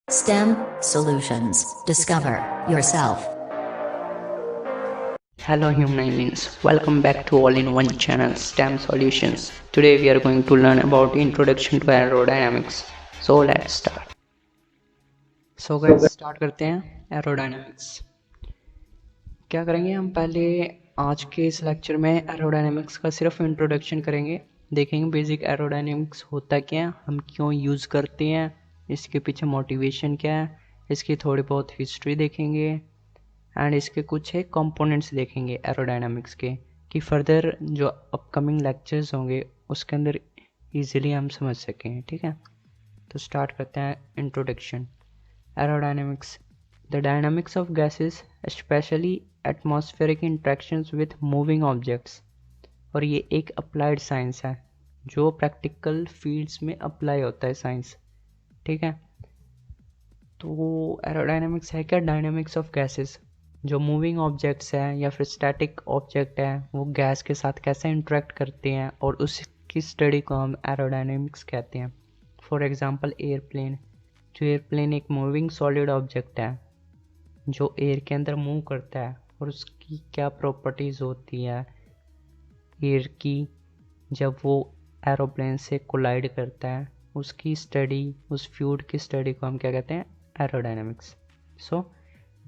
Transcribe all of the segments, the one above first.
STEM Solutions. Discover yourself. Hello humans, welcome back to all-in-one channel STEM Solutions. Today we are going to learn about introduction to aerodynamics. So let's start. So guys start करते हैं aerodynamics. क्या करेंगे हम पहले आज के इस lecture में एरोडायनेमिक्स का सिर्फ इंट्रोडक्शन करेंगे, देखेंगे बेसिक एरोडायनेमिक्स होता क्या है, हम क्यों यूज़ करते हैं, इसके पीछे मोटिवेशन क्या है, इसकी थोड़ी बहुत हिस्ट्री देखेंगे एंड इसके कुछ एक कंपोनेंट्स देखेंगे एरोडायनामिक्स के, कि फर्दर जो अपकमिंग लेक्चर्स होंगे उसके अंदर इजीली हम समझ सकें। ठीक है, तो स्टार्ट करते हैं introduction. Aerodynamics, the dynamics of gases specially atmospheric interactions with moving objects. और ये एक अप्लाइड साइंस है जो प्रैक्टिकल फील्ड्स में अप्लाई होता है साइंस। ठीक है, तो एरोडायनामिक्स है क्या? डायनामिक्स ऑफ गैसेस, जो मूविंग ऑब्जेक्ट्स हैं या फिर स्टैटिक ऑब्जेक्ट हैं वो गैस के साथ कैसे इंटरेक्ट करते हैं और उसकी स्टडी को हम एरोडायनेमिक्स कहते हैं। फॉर एग्जांपल एयरप्लेन, जो एयरप्लेन एक मूविंग सॉलिड ऑब्जेक्ट है जो एयर के अंदर मूव करता है, और उसकी क्या प्रॉपर्टीज़ होती है एयर की जब वो एरोप्लेन से कोलाइड करता है, उसकी स्टडी, उस फ्लूइड की स्टडी को हम क्या कहते हैं? Aerodynamics. So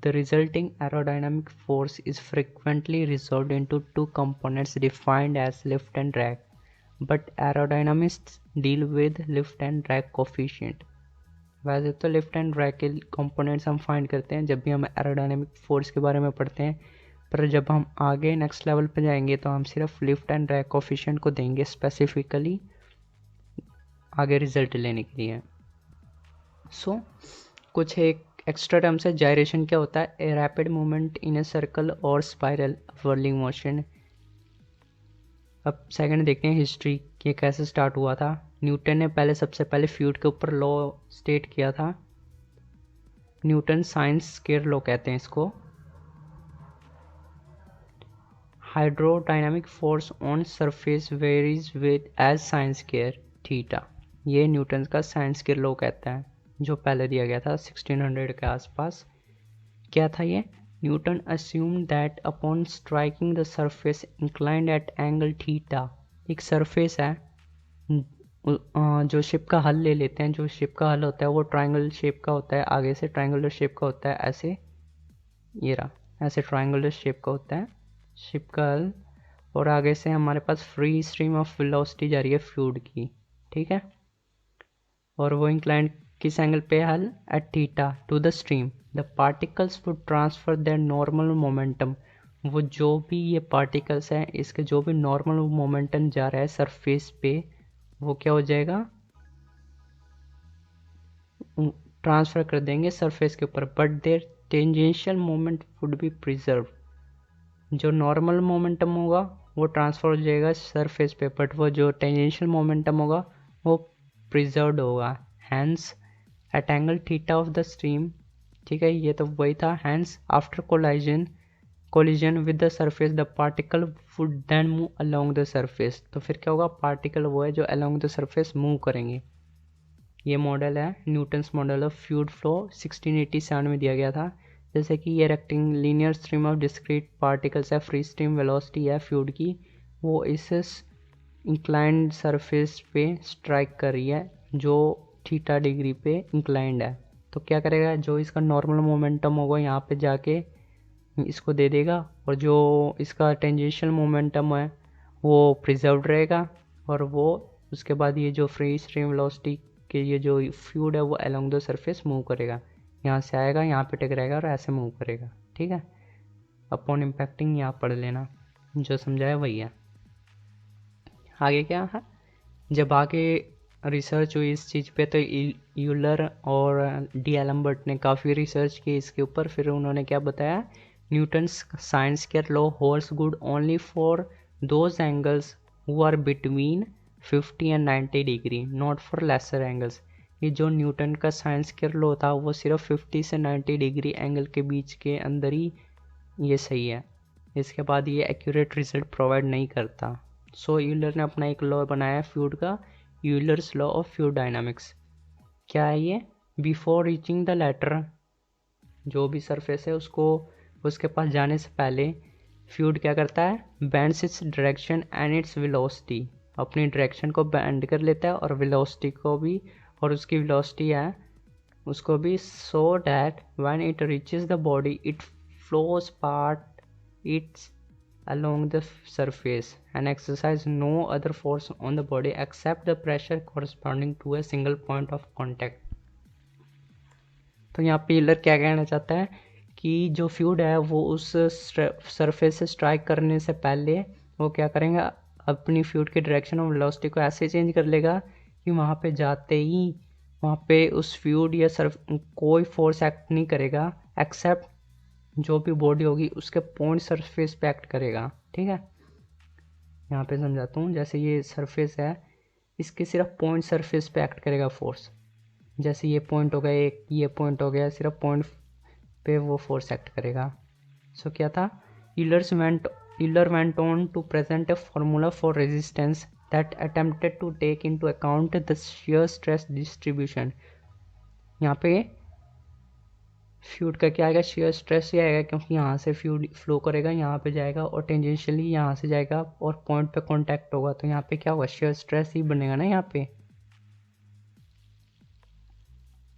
the resulting aerodynamic force is frequently resolved into two components defined as lift and drag, but aerodynamists deal with lift and drag coefficient. वैसे तो लिफ्ट एंड ड्रैग के कंपोनेंट्स हम फाइंड करते हैं जब भी हम एरोडायनामिक फोर्स के बारे में पढ़ते हैं, पर जब हम आगे नेक्स्ट लेवल पे जाएंगे तो हम सिर्फ लिफ्ट एंड ड्रैग कोफिशिएंट को देंगे स्पेसिफिकली आगे रिजल्ट लेने के लिए। सो कुछ एक एक्स्ट्रा टर्म से जायरेशन क्या होता है? A rapid movement in a circle और स्पाइरल व्हर्लिंग मोशन। अब सेकंड देखते हैं हिस्ट्री कि कैसे स्टार्ट हुआ था। न्यूटन ने सबसे पहले फ्लूइड के ऊपर लॉ स्टेट किया था, न्यूटन साइंस स्केयर लॉ कहते हैं इसको। Hydrodynamic force on surface varies with as sine square theta, ये न्यूटन का साइन स्केयर लॉ कहता है जो पहले दिया गया था 1600 के आसपास। क्या था ये? Newton assumed that upon striking the surface inclined at angle theta, एक सरफेस है जो शिप का हल ले लेते हैं, जो शिप का हल होता है वो ट्रायंगल शेप का होता है, आगे से ट्रायंगुलर शेप का होता है, ऐसे ये रहा, ऐसे ट्रायंगुलर शेप का होता है शिप का हल, और आगे से हमारे पास फ्री स्ट्रीम ऑफ वेलोसिटी जा रही है फ्लूइड की। ठीक है, और वो इंक्लाइंड किस एंगल पे? Hull at theta to the stream. The particles would transfer their normal momentum, वो जो भी ये पार्टिकल्स हैं इसके जो भी नॉर्मल मोमेंटम जा रहा है सरफेस पे वो क्या हो जाएगा? ट्रांसफ़र कर देंगे सरफेस के ऊपर, but their tangential moment would be preserve. जो नॉर्मल मोमेंटम होगा वो ट्रांसफ़र हो जाएगा सरफेस पे, बट वो जो टेंजेंशियल मोमेंटम होगा वो प्रिजर्व्ड होगा। Hence at angle theta of the stream. ठीक है, ये तो वही था। Hence after collision with the surface the particle would then move along the surface. तो फिर क्या होगा? पार्टिकल वो है जो अलोंग द सरफेस मूव करेंगे। ये मॉडल है Newton's model of fluid flow, 1687 में दिया गया था। जैसे कि ये rectilinear stream of discrete particles है, फ्री स्ट्रीम वेलोसिटी है फ्लूइड की, वो इस इंक्लाइंड सरफेस पे स्ट्राइक कर रही है जो थीटा डिग्री पे इंक्लाइंड है। तो क्या करेगा? जो इसका नॉर्मल मोमेंटम होगा यहाँ पे जाके इसको दे देगा, और जो इसका टेंजेंशियल मोमेंटम है वो प्रिजर्व्ड रहेगा, और वो उसके बाद ये जो फ्री स्ट्रीम वेलोसिटी के ये जो फ्लूइड है वो अलोंग द सरफेस मूव करेगा, यहाँ से आएगा, यहाँ पे टकराएगा और ऐसे मूव करेगा। ठीक है, अपॉन इम्पैक्टिंग यहाँ पढ़ लेना, जो समझाया वही है। आगे क्या है? जब आगे रिसर्च हुई इस चीज़ पे तो यूलर और डी एलम्बर्ट ने काफ़ी रिसर्च की इसके ऊपर। फिर उन्होंने क्या बताया? Newton's sine square law holds good only for those angles who are between 50 and 90 degree, not for lesser angles. ये जो न्यूटन का साइंस केयर लॉ था वो सिर्फ 50 से 90 डिग्री एंगल के बीच के अंदर ही ये सही है, इसके बाद ये एक्यूरेट रिजल्ट प्रोवाइड नहीं करता। सो यूलर ने अपना एक लॉ बनाया फ्लूइड का, Euler's law of fluid dynamics. क्या है ये? बिफोर रीचिंग द लेटर, जो भी सरफेस है उसको उसके पास जाने से पहले फ्लूइड क्या करता है, bends its direction and its velocity, अपनी डायरेक्शन को बेंड कर लेता है और वेलोसिटी को भी, और उसकी वेलोसिटी है उसको भी, so that when it reaches the body it flows part it's along the surface and exercise no other force on the body except the pressure corresponding to a single point of contact। तो यहाँ पे healer क्या कहना चाहता है कि जो fluid है वो उस सरफेस से स्ट्राइक करने से पहले वो क्या करेगा, अपनी फ्लूइड की डायरेक्शन और वेलोसिटी को ऐसे चेंज कर लेगा कि वहाँ पे जाते ही वहाँ पे उस फ्लूइड या कोई फोर्स एक्ट नहीं करेगा एक्सेप्ट जो भी बॉडी होगी उसके पॉइंट सरफेस पे एक्ट करेगा। ठीक है, यहाँ पे समझाता हूँ। जैसे ये सरफेस है, इसके सिर्फ पॉइंट सरफेस पे एक्ट करेगा फोर्स, जैसे ये पॉइंट हो गया एक, ये पॉइंट हो गया, सिर्फ पॉइंट पे वो फोर्स एक्ट करेगा। सो क्या था, Heeler went on to present a formula for resistance that attempted to take into account the shear stress distribution. यहाँ पे फ्लूइड का क्या आएगा, शियर स्ट्रेस ही आएगा, क्योंकि यहाँ से फ्लूइड फ्लो करेगा, यहाँ पे जाएगा और टेंजेंशियली यहाँ से जाएगा और पॉइंट पे कांटेक्ट होगा, तो यहाँ पे क्या होगा, शियर स्ट्रेस ही बनेगा ना यहाँ पे।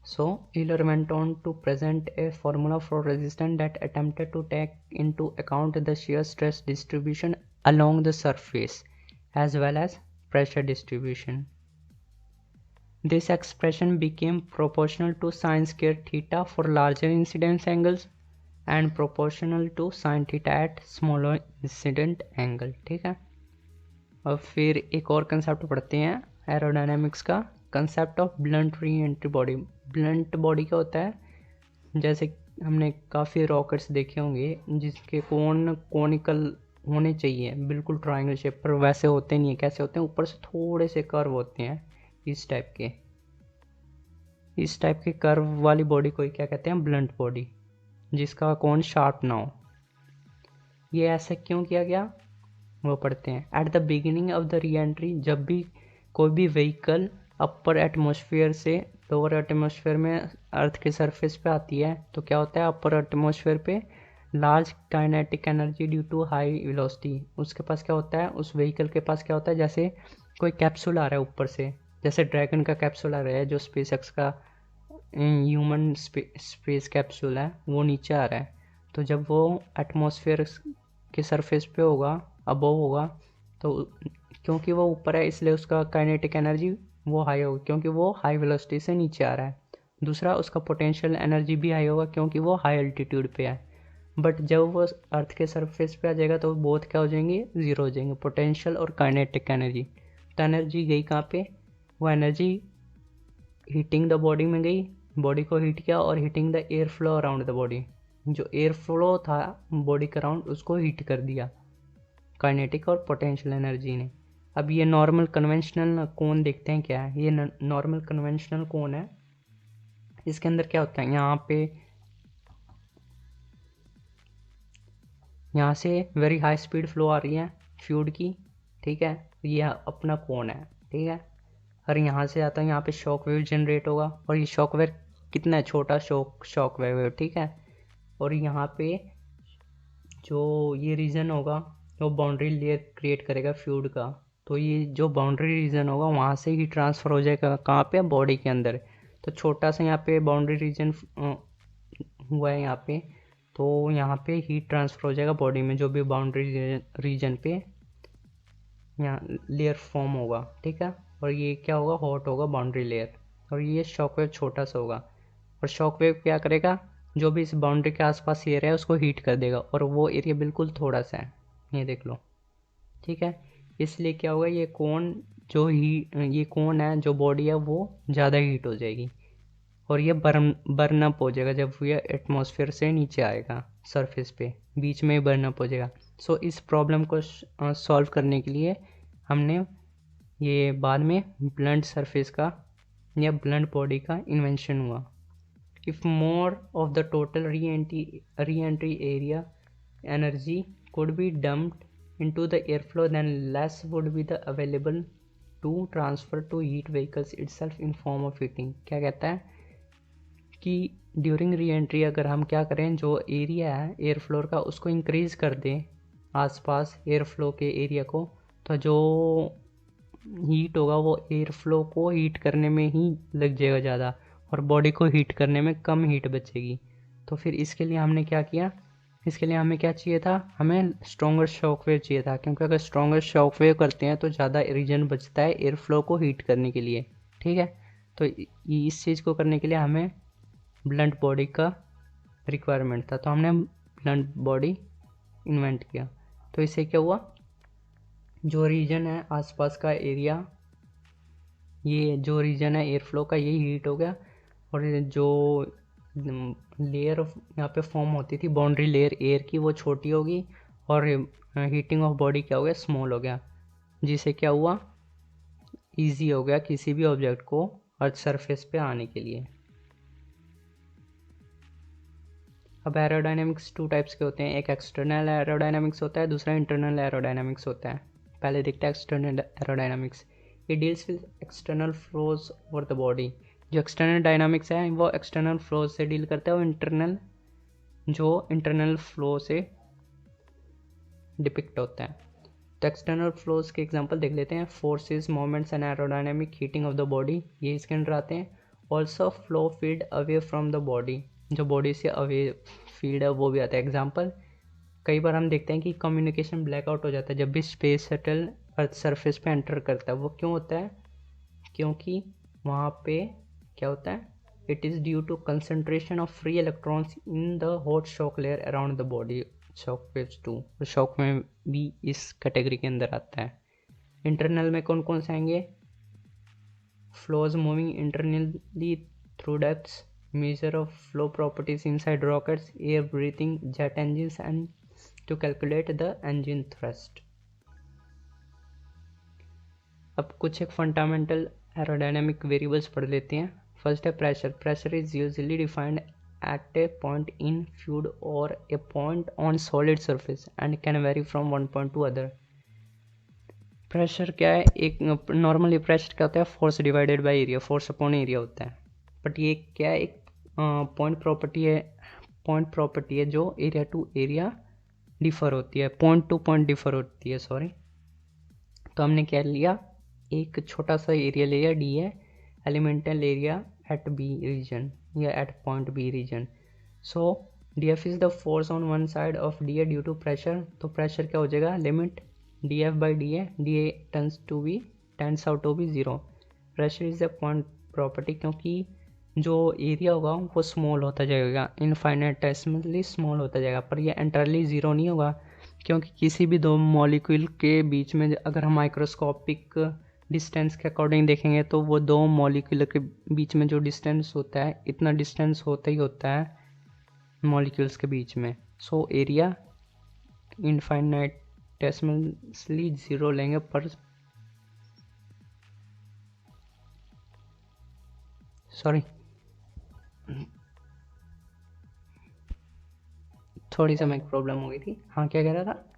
So Euler went on to present a formula for resistance that attempted to take into account the shear stress distribution along the surface as well as pressure distribution. This expression became proportional to sin square theta for larger incidence angles and proportional to sin theta at smaller incident angle। ठीक है, और फिर एक और concept पढ़ते हैं aerodynamics का, concept of blunt re entry body. Blunt body क्या होता है, जैसे हमने काफ़ी रॉकेट्स देखे होंगे जिसके कोनिकल होने चाहिए, बिल्कुल ट्रायंगल शेप, पर वैसे होते नहीं है। कैसे होते हैं, ऊपर से थोड़े से कर्व होते हैं, इस टाइप के कर्व वाली बॉडी को क्या कहते हैं, ब्लंट बॉडी, जिसका कोन शार्प ना हो। ये ऐसा क्यों किया गया वो पढ़ते हैं। At the beginning of the re entry, जब भी कोई भी व्हीकल अपर एटमॉस्फेयर से लोअर एटमॉस्फेयर में अर्थ के सरफेस पे आती है, तो क्या होता है, अपर एटमॉस्फेयर पे large kinetic energy due to high velocity. उसके पास क्या होता है, उस व्हीकल के पास क्या होता है, जैसे कोई कैप्सूल आ रहा है ऊपर से, जैसे ड्रैगन का कैप्सूल आ रहा है, जो स्पेसएक्स का ह्यूमन स्पेस कैप्सूल है, वो नीचे आ रहा है। तो जब वो एटमॉस्फेयर के सरफेस पे होगा, अबव होगा, तो क्योंकि वो ऊपर है इसलिए उसका काइनेटिक एनर्जी वो हाई होगी, क्योंकि वो हाई वेलोसिटी से नीचे आ रहा है। दूसरा, उसका पोटेंशियल एनर्जी भी हाई होगा क्योंकि वो हाई एल्टीट्यूड पे है। बट जब वो अर्थ के सरफेस पे आ जाएगा तो बोथ क्या हो जाएंगे, ज़ीरो हो जाएंगे, पोटेंशियल और काइनेटिक एनर्जी। तो एनर्जी गई कहाँ पे, वो एनर्जी हीटिंग द बॉडी में गई, बॉडी को हीट किया, और heating the air flow around the body, जो एयर फ्लो था बॉडी के अराउंड उसको हीट कर दिया काइनेटिक और पोटेंशियल एनर्जी ने। अब ये नॉर्मल कन्वेंशनल कोन देखते हैं क्या है। ये नॉर्मल कन्वेंशनल कोन है, इसके अंदर क्या होता है, यहाँ से वेरी हाई स्पीड फ्लो आ रही है फ्लूइड की। ठीक है, ये अपना कोन है। ठीक है, और यहाँ से आता है, यहाँ पे शॉक वेव जनरेट होगा, और ये शॉक वेव कितना है, छोटा शॉक वेव। ठीक है, और यहाँ पे जो ये रीजन होगा वो बाउंड्री लेयर क्रिएट करेगा फ्लूइड का। तो ये जो बाउंड्री रीजन होगा वहाँ से ही ट्रांसफ़र हो जाएगा कहाँ पे, बॉडी के अंदर। तो छोटा सा यहाँ पे बाउंड्री रीजन हुआ है यहाँ पे, तो यहाँ पे हीट ट्रांसफ़र हो जाएगा बॉडी में, जो भी बाउंड्री रीजन पे यहाँ लेयर फॉर्म होगा। ठीक है, और ये क्या होगा, हॉट होगा बाउंड्री लेयर, और ये शॉकवेव छोटा सा होगा। और शॉकवेव क्या करेगा, जो भी इस बाउंड्री के आसपास एरिया है उसको हीट कर देगा, और वो एरिया बिल्कुल थोड़ा सा है, ये देख लो। ठीक है, इसलिए क्या होगा, ये कोन है जो बॉडी है वो ज़्यादा हीट हो जाएगी, और ये बर्न अप हो जाएगा जब ये एटमॉस्फेयर से नीचे आएगा सरफेस पे, बीच में ही बर्न अप हो जाएगा। सो इस प्रॉब्लम को सॉल्व करने के लिए हमने ये बाद में ब्लंट सरफेस का या ब्लंट बॉडी का इन्वेंशन हुआ। If more of the total re entry area energy could be dumped into the airflow, then less would be the available to transfer to heat vehicles itself in form of heating। क्या कहता है, कि during re entry अगर हम क्या करें, जो area है एयर फ्लो का उसको इंक्रीज़ कर दें आसपास एयर फ्लो के एरिया को, तो जो हीट होगा वो एयर फ्लो को हीट करने में ही लग जाएगा ज़्यादा, और बॉडी को हीट करने में कम हीट बचेगी। तो फिर इसके लिए हमने क्या किया, इसके लिए हमें क्या चाहिए था, हमें स्ट्रॉन्गर शॉक वेव चाहिए था, क्योंकि अगर स्ट्रॉन्गर शॉक वेव करते हैं तो ज़्यादा रीजन बचता है एयर फ्लो को हीट करने के लिए। ठीक है, तो इस चीज़ को करने के लिए हमें ब्लंट बॉडी का रिक्वायरमेंट था, तो हमने ब्लंट बॉडी इन्वेंट किया। तो इससे क्या हुआ, जो रीजन है आसपास का एरिया, ये जो रीजन है एयर फ्लो का ये हीट हो गया, और जो लेयर यहाँ पे फॉर्म होती थी बाउंड्री लेयर एयर की वो छोटी होगी, और हीटिंग ऑफ बॉडी क्या हो गया, स्मॉल हो गया, जिससे क्या हुआ, इजी हो गया किसी भी ऑब्जेक्ट को अर्थ सरफेस पे आने के लिए। अब एरोडायनेमिक्स टू टाइप्स के होते हैं, एक एक्सटर्नल एरोडायनेमिक्स होता है, दूसरा इंटरनल एरोडायनेमिक्स होता है। पहले देखते हैं एक्सटर्नल एरोडायनेमिक्स। ये deals with external flows over the body. जो एक्सटर्नल डायनामिक्स है वो एक्सटर्नल फ्लोज से डील करता है, और इंटरनल फ्लो से डिपिक्ट होता है। तो एक्सटर्नल फ्लोज के एग्जांपल देख लेते हैं, forces, moments and aerodynamic heating of the body, ये इसके अंदर आते हैं। Also flow field away from the body, जो बॉडी से अवे फील्ड है वो भी आता है। एग्जांपल, कई बार हम देखते हैं कि कम्युनिकेशन ब्लैकआउट हो जाता है जब भी स्पेस शटल अर्थ सरफेस पे एंटर करता है। वो क्यों होता है, क्योंकि वहाँ पे क्या होता है, it is due to concentration of free electrons in the hot shock layer around the body. Shock waves too, shock में भी इस कैटेगरी के अंदर आता है। इंटरनल में कौन कौन से आएंगे, flows moving internally through ducts, measure of flow properties inside rockets, air breathing, jet engines, and to calculate the engine thrust. अब कुछ एक फंडामेंटल एरोडायनेमिक वेरिएबल्स पढ़ लेते हैं। फर्स्ट है pressure. Pressure is usually defined at a point in fluid or a point on solid surface and can vary from one point to other. Pressure क्या है, एक नॉर्मली प्रेशर क्या होता है, force divided by area, force upon area होता है। But ये क्या है, एक पॉइंट प्रॉपर्टी है जो एरिया टू एरिया डिफर होती है, पॉइंट टू पॉइंट डिफर होती है, सॉरी। तो हमने क्या लिया, एक छोटा सा एरिया लिया, डी है elemental area at B region या at point B region. So D F is the force on one side of D A due to pressure. तो प्रेशर क्या हो जाएगा, limit D F by D A tends out to be zero. Pressure is the point property, क्योंकि जो area होगा वो small होता जाएगा, इनफाइनेटेसिमली स्मॉल होता जाएगा, पर ये एंटायरली ज़ीरो नहीं होगा, क्योंकि किसी भी दो मॉलिक्यूल के बीच में अगर हम माइक्रोस्कोपिक डिस्टेंस के अकॉर्डिंग देखेंगे तो वो दो मॉलिक्यूल के बीच में जो डिस्टेंस होता है, इतना डिस्टेंस होता ही होता है मॉलिक्यूल्स के बीच में। सो एरिया इनफाइनेटेसिमली ज़ीरो लेंगे, पर सॉरी थोड़ी सा मैं प्रॉब्लम हो गई थी। हाँ, क्या कह रहा था,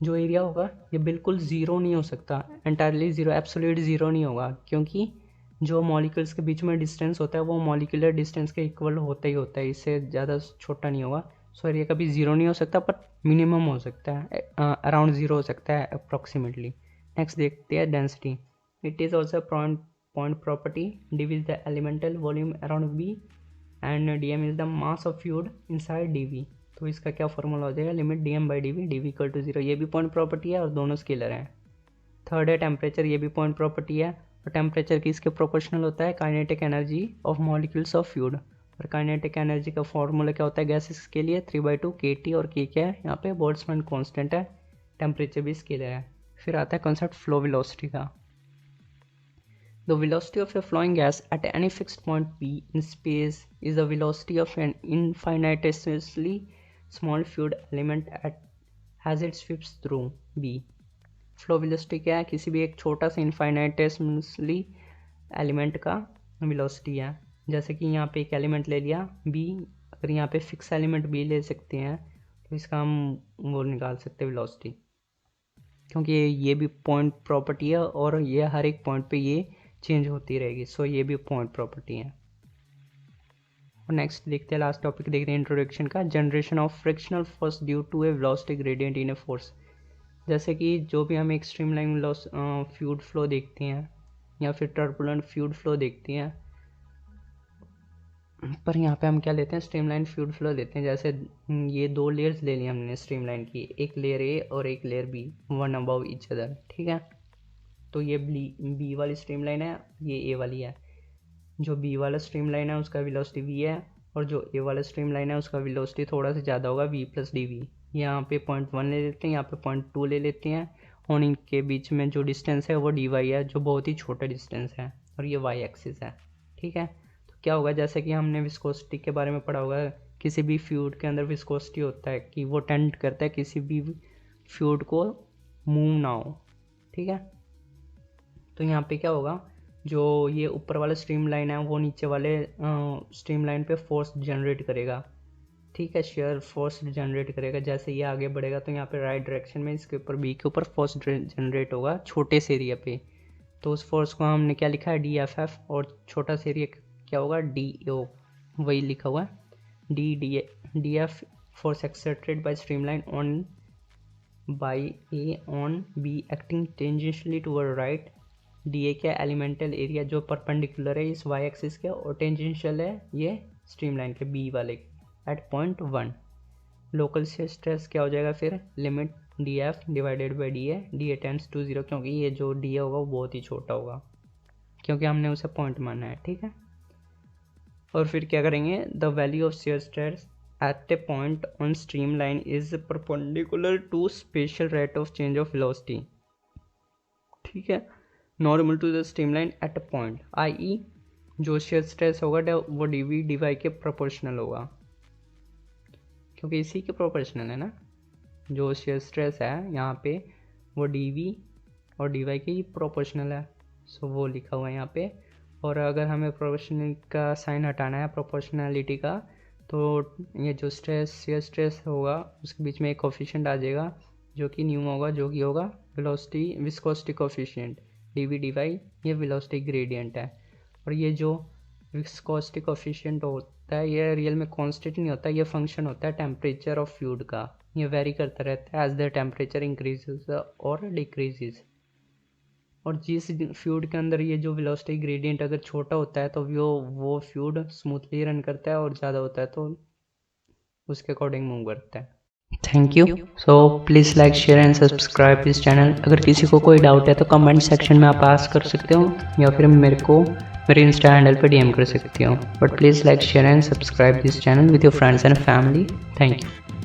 जो एरिया होगा ये बिल्कुल ज़ीरो नहीं हो सकता, एंटायरली ज़ीरो, एब्सोल्यूट ज़ीरो नहीं होगा, क्योंकि जो मॉलिक्यूल्स के बीच में डिस्टेंस होता है वो मॉलिक्यूलर डिस्टेंस के इक्वल होता ही होता है, इससे ज़्यादा छोटा नहीं होगा। सो एरिया कभी ज़ीरो नहीं हो सकता, पर मिनिमम हो सकता है, अराउंड ज़ीरो हो सकता है अप्रॉक्सीमेटली। नेक्स्ट देखते हैं density. It is also point property. dV is the elemental volume around V and dm is the mass of fluid inside dV। तो इसका क्या फॉर्मूला हो जाएगा, limit dm by dV, dV equal to zero. ये भी point property है और दोनों स्केलर हैं। थर्ड है टेम्परेचर, ये भी पॉइंट प्रॉपर्टी है, और टेम्परेचर किसके प्रोपोर्शनल होता है, kinetic energy of molecules of fluid. और काइनेटिक एनर्जी का फॉर्मूला क्या होता है गैसेस के लिए, 3/2 kT, और k क्या है यहाँ पे बोल्ट्जमैन कांस्टेंट है, टेम्परेचर भी स्केलर है। फिर आता है कॉन्सेप्ट फ्लो वेलोसिटी का। The velocity of a flowing gas at any fixed point P in space is the velocity of an infinitesimally small fluid element as it sweeps through B। Flow velocity क्या है, किसी भी एक छोटा सा इनफाइनाइटेसिमली element का velocity है। जैसे कि यहाँ पे एक एलिमेंट ले लिया B, अगर यहाँ पे फिक्स एलिमेंट B ले सकते हैं तो इसका हम वो निकाल सकते हैं वेलोसिटी, क्योंकि ये भी पॉइंट प्रॉपर्टी है और ये हर एक पॉइंट पे ये चेंज होती रहेगी। सो ये भी पॉइंट प्रॉपर्टी है। और नेक्स्ट देखते हैं, लास्ट टॉपिक देखते हैं इंट्रोडक्शन का, generation of frictional force due to a velocity gradient in a force. जैसे कि जो भी हम एक स्ट्रीमलाइन फ्लूइड फ्लो देखते हैं या फिर टर्बुलेंट फ्लूइड फ्लो देखते हैं, पर यहाँ पे हम क्या लेते हैं, स्ट्रीमलाइन फ्लूइड फ्लो लेते हैं। जैसे ये 2 लेयर्स ले ली हमने स्ट्रीमलाइन की, एक लेयर ए और एक layer B, one above each other, ठीक है। तो ये बी वाली स्ट्रीमलाइन है, ये ए वाली है। जो बी वाला स्ट्रीमलाइन है उसका वेलोसिटी वी है, और जो ए वाला स्ट्रीमलाइन है उसका वेलोसिटी थोड़ा सा ज़्यादा होगा, वी प्लस डी वी। यहाँ पे 0.1 ले लेते हैं, यहाँ पे 0.2 ले लेते हैं, और इनके बीच में जो डिस्टेंस है वो डी वाई है, जो बहुत ही छोटा डिस्टेंस है, और ये वाई एक्सिस है, ठीक है। तो क्या होगा, जैसे कि हमने विस्कोसिटी के बारे में पढ़ा होगा, किसी भी फ्लूइड के अंदर विस्कोसिटी होता है कि वो टेंड करता है किसी भी फ्लूइड को मूव ना हो, ठीक है। तो यहाँ पे क्या होगा, जो ये ऊपर वाला स्ट्रीमलाइन है वो नीचे वाले स्ट्रीमलाइन पे फोर्स जनरेट करेगा, ठीक है, शेयर फोर्स जनरेट करेगा। जैसे ये आगे बढ़ेगा तो यहाँ पे राइट डायरेक्शन में इसके ऊपर बी के ऊपर फोर्स जनरेट होगा छोटे से एरिया पे। तो उस फोर्स को हमने क्या लिखा है, डी एफ एफ, और छोटा से एरिया क्या होगा, डी ओ, वही लिखा हुआ है, D F force exerted by streamline on by A on B acting tangentially toward right. D A क्या, एलिमेंटल एरिया जो परपेंडिकुलर है इस वाई एक्सिस के, और टेंजेंशियल है ये स्ट्रीमलाइन के बी वाले एट पॉइंट 1। लोकल से स्ट्रेस क्या हो जाएगा फिर, limit D F divided by D A tends to 0, क्योंकि ये जो डी ए होगा वो बहुत ही छोटा होगा, क्योंकि हमने उसे पॉइंट माना है, ठीक है। और फिर क्या करेंगे, the value of shear stress at a point on streamline is perpendicular to spatial rate of change of velocity, ठीक है, normal to the streamline at a point, i.e. जो शेयर स्ट्रेस होगा वो डी वी डी वाई के proportional होगा, क्योंकि इसी के प्रोपोर्शनल है ना, जो शेयर स्ट्रेस है यहाँ पे वो डी वी और डी वाई के ही प्रोपोर्शनल है, सो वो लिखा हुआ है यहाँ पे। और अगर हमें प्रोपोर्शनल का साइन हटाना है प्रोपोर्शनलिटी का, तो ये जो शेयर स्ट्रेस होगा उसके बीच में एक कोफिशिएंट आ जाएगा जो कि न्यू होगा, जो कि होगा velocity viscosity coefficient, D V D Y ये वेलोसिटी ग्रेडियंट है। और ये जो विस्कोसिटी कोफिशिएंट होता है ये रियल में कांस्टेंट नहीं होता, ये फंक्शन होता है टेम्परेचर ऑफ फ्लूइड का, ये वेरी करता रहता है एज द टेम्परेचर इंक्रीजेज और डिक्रीजेज। और जिस फ्लूइड के अंदर ये जो वेलोसिटी ग्रेडियंट अगर छोटा होता है तो वो फ्लूइड स्मूथली रन करता है, और ज़्यादा होता है तो उसके अकॉर्डिंग मूव करता है। Thank you. So please like share and subscribe this channel. अगर किसी को कोई डाउट है तो कमेंट सेक्शन में आप आस्क कर सकते हो, या फिर मेरे इंस्टा हैंडल पे डीएम कर सकते हो। But please like share and subscribe this channel with your friends and family. Thank you.